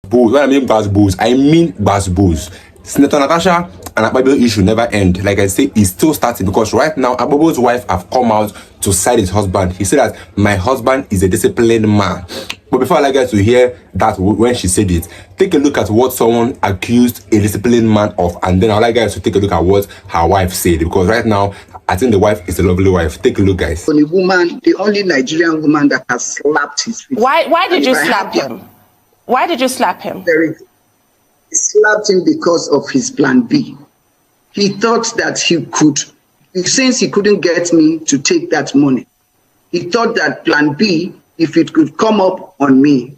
Gbos. When I mean Gbas Gbos, I mean Gbas Gbos. Senator Natasha and Akpabio issue never end. Like I say, it's still starting because right now Akpabio's wife have come out to side his husband. He said that my husband is a disciplined man. But before I like guys to hear that when she said it, take a look at what someone accused a disciplined man of, and then I'd like guys to take a look at what her wife said, because right now I think the wife is a lovely wife. Take a look, guys. The woman, the only Nigerian woman that has slapped his face. Why did you slap him? Why did you slap him? He slapped him because of his plan B. He thought that he could, since he couldn't get me to take that money, he thought that plan B, if it could come up on me,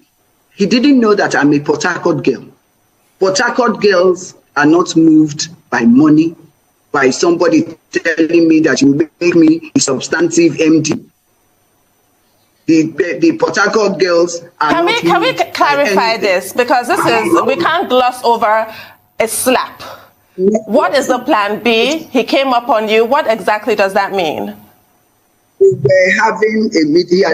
he didn't know that I'm a Port Harcourt girl. Port Harcourt girls are not moved by money, by somebody telling me that you make me a substantive MD. The Port Harcourt girls are Can we clarify this? Because this is, we can't gloss over a slap. What is the plan B? He came up on you. What exactly does that mean? We were having a meeting.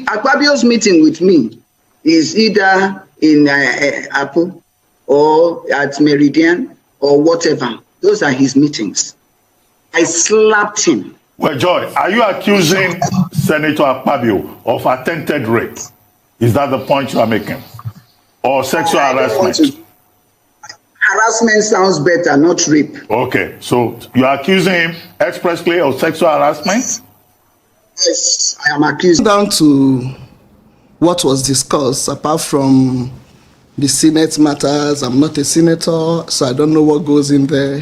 Akpabio's meeting with me is either in Apple or at Meridian or whatever. Those are his meetings. I slapped him. Well, Joy, are you accusing Senator Akpabio of attempted rape? Is that the point you are making? Or sexual harassment? Harassment sounds better, not rape. Okay, so you are accusing him expressly of sexual harassment? Yes, I am accused. Down to what was discussed, apart from the Senate matters, I'm not a senator, so I don't know what goes in there.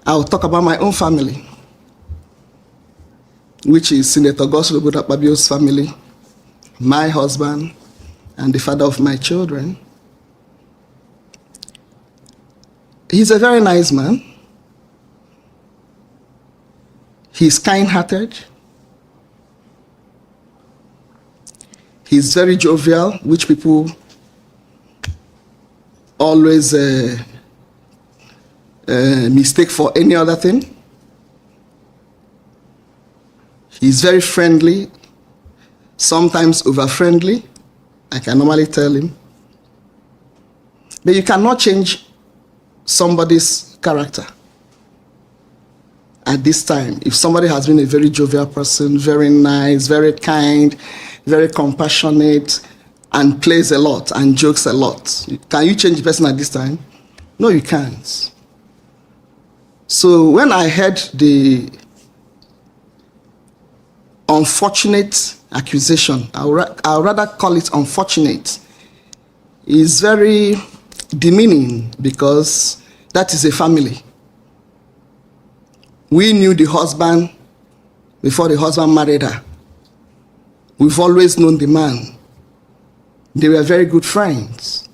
I'll talk about my own family, which is Senator Gbas Gbos family, my husband, and the father of my children. He's a very nice man. He's kind-hearted. He's very jovial, which people always mistake for any other thing. He's very friendly, sometimes over-friendly, I can normally tell him. But you cannot change somebody's character at this time. If somebody has been a very jovial person, very nice, very kind, very compassionate, and plays a lot and jokes a lot, can you change the person at this time? No, you can't. So when I heard the unfortunate accusation, I'll rather call it unfortunate, is very demeaning, because that is a family. We knew the husband before the husband married her. We've always known the man. They were very good friends,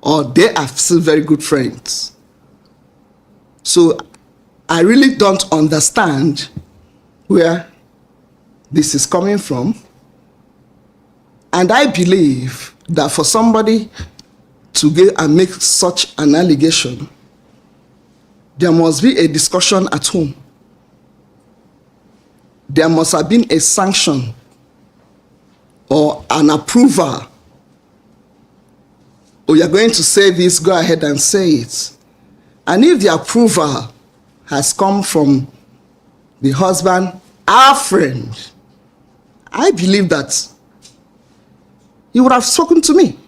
or they are still very good friends. So I really don't understand where this is coming from. And I believe that for somebody to go and make such an allegation, there must be a discussion at home. There must have been a sanction or an approval. Oh, you're going to say this, go ahead and say it. And if the approval has come from the husband, our friend, I believe that he would have spoken to me,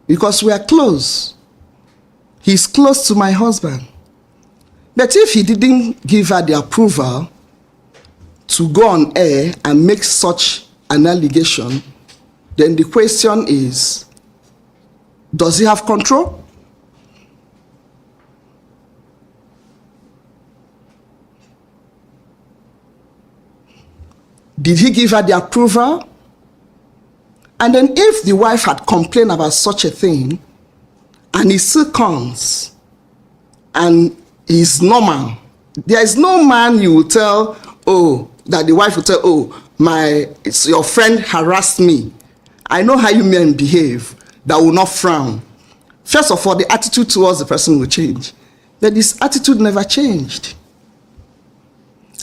because we are close. He's close to my husband. But if he didn't give her the approval to go on air and make such an allegation, then the question is, does he have control? Did he give her the approval? And then if the wife had complained about such a thing, and he still comes and is normal, there is no man you will tell, oh, that the wife will tell, oh, your friend harassed me. I know how you men behave, that will not frown. First of all, the attitude towards the person will change. But this attitude never changed.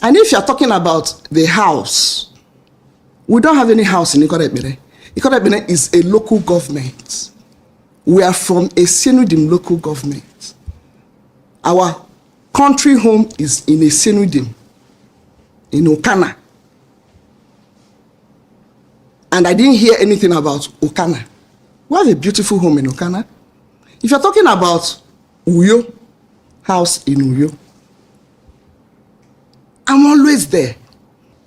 And if you're talking about the house, we don't have any house in Ikot Ekpene. Ikot Ekpene is a local government. We are from a Senudim local government. Our country home is in a Senudim, in Okana. And I didn't hear anything about Okana. We have a beautiful home in Okana. If you're talking about Uyo, house in Uyo, I'm always there.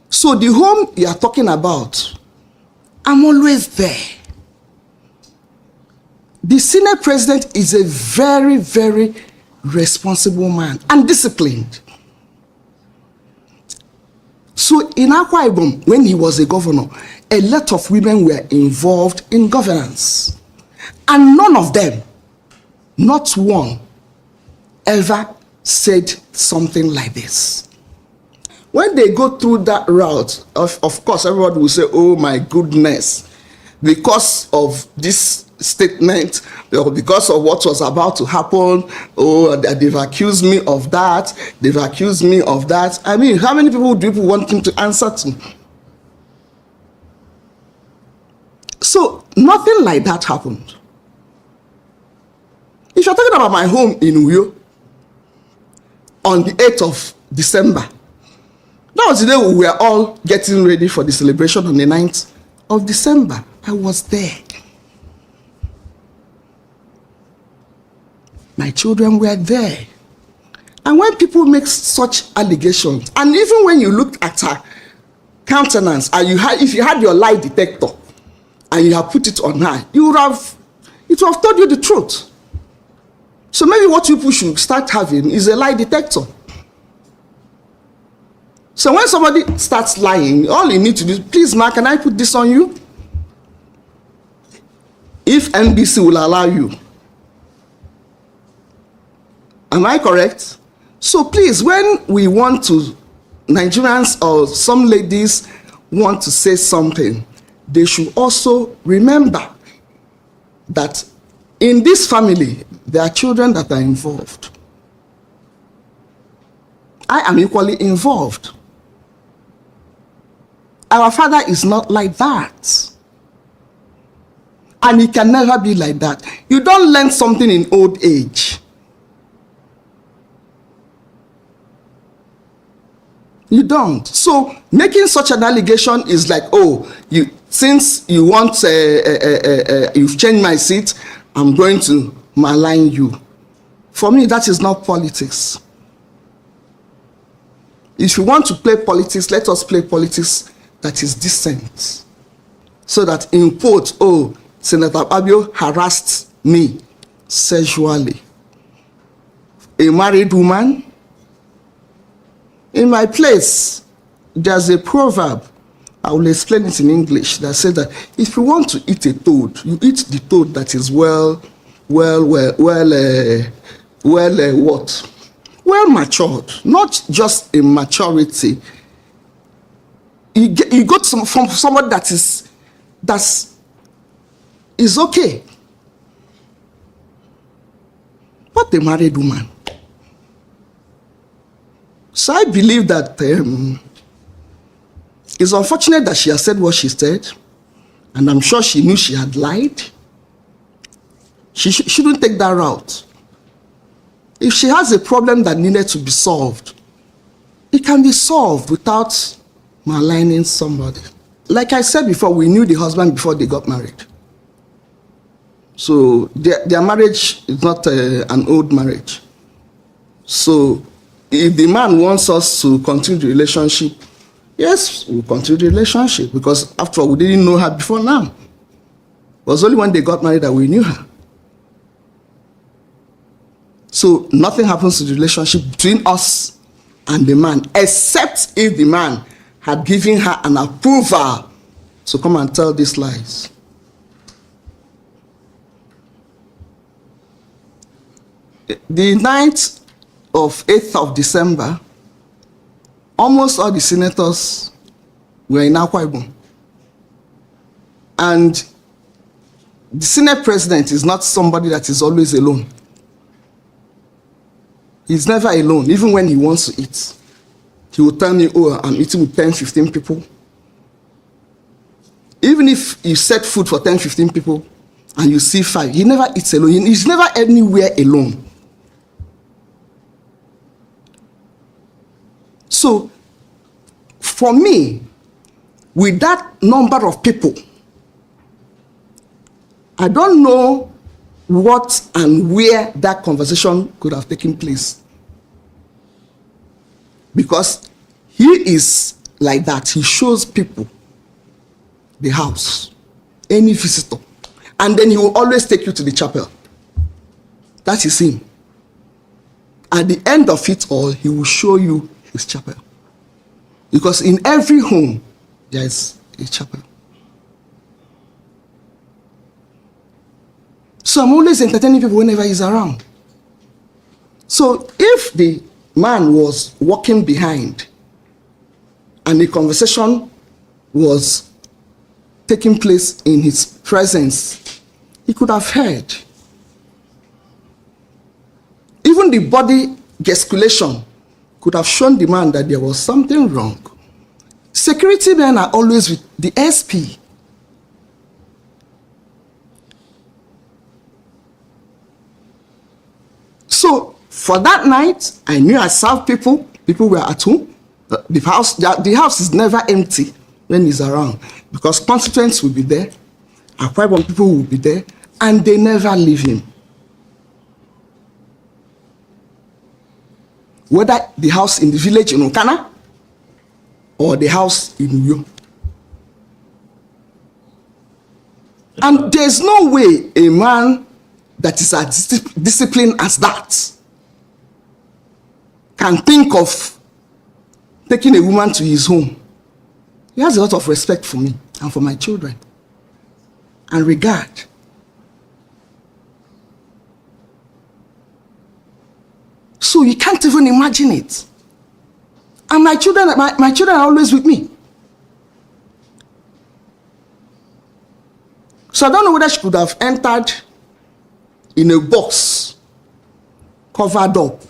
So the home you are talking about, I'm always there. The Senate president is a very, very responsible man and disciplined. So in Akwa Ibom, when he was a governor, a lot of women were involved in governance. And none of them, not one, ever said something like this. When they go through that route, of course, everybody will say, oh my goodness, because of this statement, or because of what was about to happen, oh, they've accused me of that, they've accused me of that. I mean, how many people do people want him to answer to? So, nothing like that happened. If you're talking about my home in Uyo, on the 8th of December, that was the day we were all getting ready for the celebration on the 9th of December. I was there. My children were there. And when people make such allegations, and even when you look at her countenance, and if you had your lie detector and you have put it on her, it would have told you the truth. So maybe what people should start having is a lie detector. So when somebody starts lying, all you need to do is, please, ma, can I put this on you? If NBC will allow you. Am I correct? So please, when we want to, Nigerians or some ladies want to say something, they should also remember that in this family, there are children that are involved. I am equally involved. Our father is not like that. And he can never be like that. You don't learn something in old age. You don't. So making such an allegation is like, oh, since you want, you've changed my seat, I'm going to malign you. For me, that is not politics. If you want to play politics, let us play politics that is decent. So that in quote, oh, Senator Akpabio harassed me sexually. A married woman. In my place, there's a proverb, I will explain it in English, that says that if you want to eat a toad, you eat the toad that is well matured, not just in maturity. You got from somebody that is okay. But a married woman. So I believe that it's unfortunate that she has said what she said, and I'm sure she knew she had lied. She shouldn't take that route. If she has a problem that needed to be solved, it can be solved without maligning somebody. Like I said before, we knew the husband before they got married. So their marriage is not an old marriage. So if the man wants us to continue the relationship, yes, we'll continue the relationship, because after all, we didn't know her before now. It was only when they got married that we knew her. So nothing happens to the relationship between us and the man, except if the man had given her an approval to come and tell these lies. The 8th of December, almost all the senators were in Akwa Ibom. And the Senate president is not somebody that is always alone. He's never alone, even when he wants to eat. He will tell me, oh, I'm eating with 10, 15 people. Even if you set food for 10, 15 people, and you see 5, he never eats alone. He's never anywhere alone. So, for me, with that number of people, I don't know what and where that conversation could have taken place. Because he is like that. He shows people the house, any visitor. And then he will always take you to the chapel. That is him. At the end of it all, he will show you his chapel. Because in every home, there is a chapel. So I'm always entertaining people whenever he's around. So if the man was walking behind and the conversation was taking place in his presence, he could have heard. Even the body gesticulation could have shown the man that there was something wrong. Security men are always with the SP. So for that night, I knew I served people. People were at home. The house is never empty when he's around, because constituents will be there, Akpabio people will be there, and they never leave him. Whether the house in the village in Okana or the house in Uyo. And there's no way a man that is as disciplined as that can think of taking a woman to his home. He has a lot of respect for me and for my children and regard. So you can't even imagine it. And my children are always with me. So I don't know whether she could have entered in a box, covered up.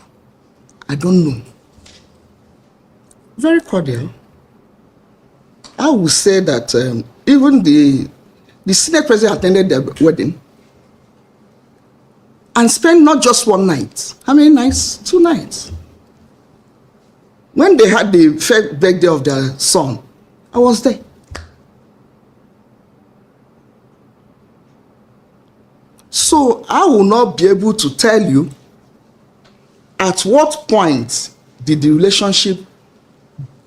I don't know. Very cordial. I would say that even the Senate president attended their wedding and spent not just one night. How many nights? 2 nights. When they had the first birthday of their son, I was there. So I will not be able to tell you at what point did the relationship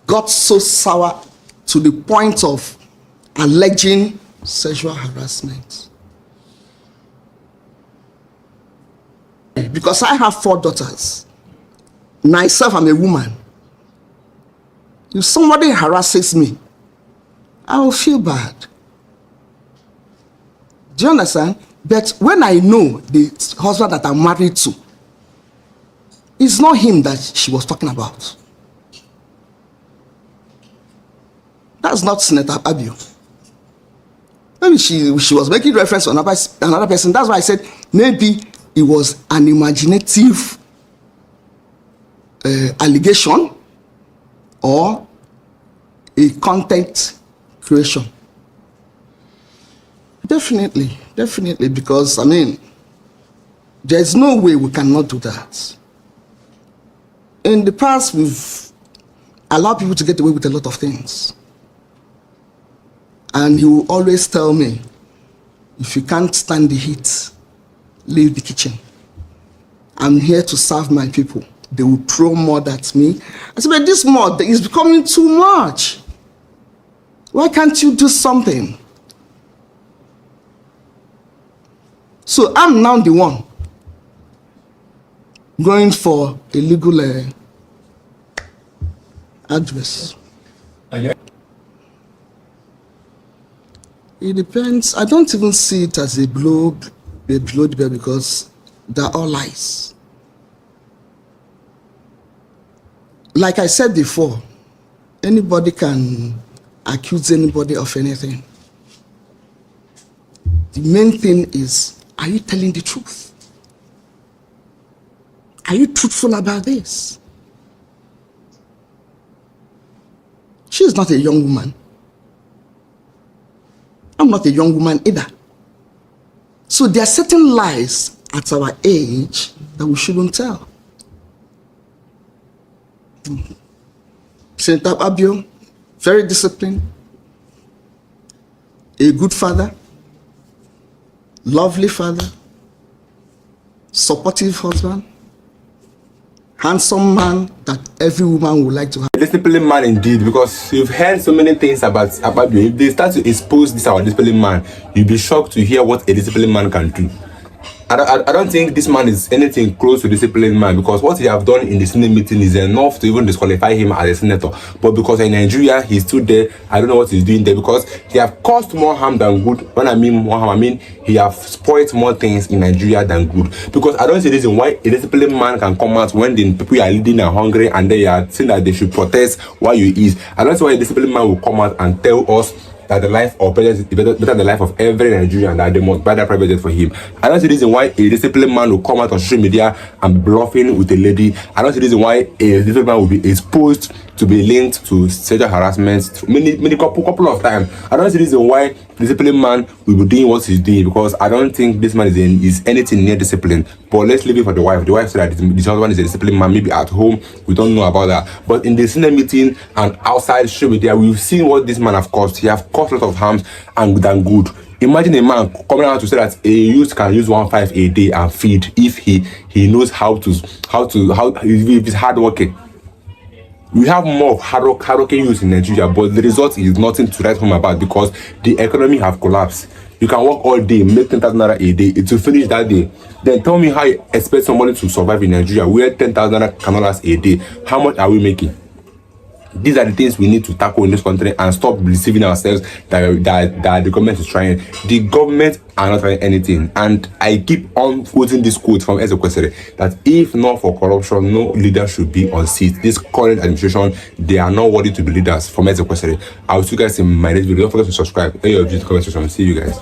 got so sour to the point of alleging sexual harassment. Because I have 4 daughters. Myself, I'm a woman. If somebody harasses me, I will feel bad. Do you understand? But when I know the husband that I'm married to, it's not him that she was talking about. That's not Senator Akpabio. Maybe she was making reference to another person. That's why I said maybe it was an imaginative allegation or a content creation. Definitely, because I mean, there's no way we cannot do that. In the past, we've allowed people to get away with a lot of things. And he will always tell me, if you can't stand the heat, leave the kitchen. I'm here to serve my people. They will throw mud at me. I said, but this mud is becoming too much. Why can't you do something? So I'm now the one going for a legal address. It depends. I don't even see it as a below the belt because they're all lies. Like I said before, anybody can accuse anybody of anything. The main thing is, are you telling the truth? Are you truthful about this? She is not a young woman. I'm not a young woman either. So there are certain lies at our age that we shouldn't tell. Senator Akpabio, very disciplined, a good father, lovely father, supportive husband, handsome man that every woman would like to have. A disciplined man indeed, because you've heard so many things about Akpabio. If they start to expose this our disciplined man, you'll be shocked to hear what a disciplined man can do. I don't think this man is anything close to disciplined man, because what he have done in the Senate meeting is enough to even disqualify him as a senator. But because in Nigeria he's still there, I don't know what he's doing there, because he have caused more harm than good. When I mean more harm, I mean he have spoiled more things in Nigeria than good. Because I don't see reason why a disciplined man can come out when the people are leading are hungry and they are saying that they should protest while you eat. I don't see why a disciplined man will come out and tell us that the life of president is better than the life of every Nigerian, that they must buy that private jet for him. I don't see the reason why a disciplined man will come out on social media and bluffing with a lady. I don't see the reason why a disciplined man will be exposed to be linked to sexual harassment many couple of times. I don't see the reason why disciplined man will be doing what he's doing, because I don't think this man is anything near discipline. But let's leave it for the wife. The wife said that this husband is a disciplined man. Maybe at home we don't know about that, but in the Senate meeting and outside social media, we've seen what this man have caused. He have caused a lot of harm and than good. Imagine a man coming out to say that a youth can use 1.5 a day and feed if he knows how if he's hardworking. We have more of hardworking youth in Nigeria, but the result is nothing to write home about, because the economy have collapsed. You can work all day, make 10,000 naira a day, it will finish that day. Then tell me how you expect somebody to survive in Nigeria where 10,000 naira can last a day. How much are we making? These are the things we need to tackle in this country and stop deceiving ourselves that the government is trying. The government are not trying anything. And I keep on quoting this quote from Ezekwesili that if not for corruption, no leader should be on seat. This current administration, they are not worthy to be leaders. From Ezekwesili. I will see you guys in my next video. Don't forget to subscribe. Let your views in the comment section. See you guys.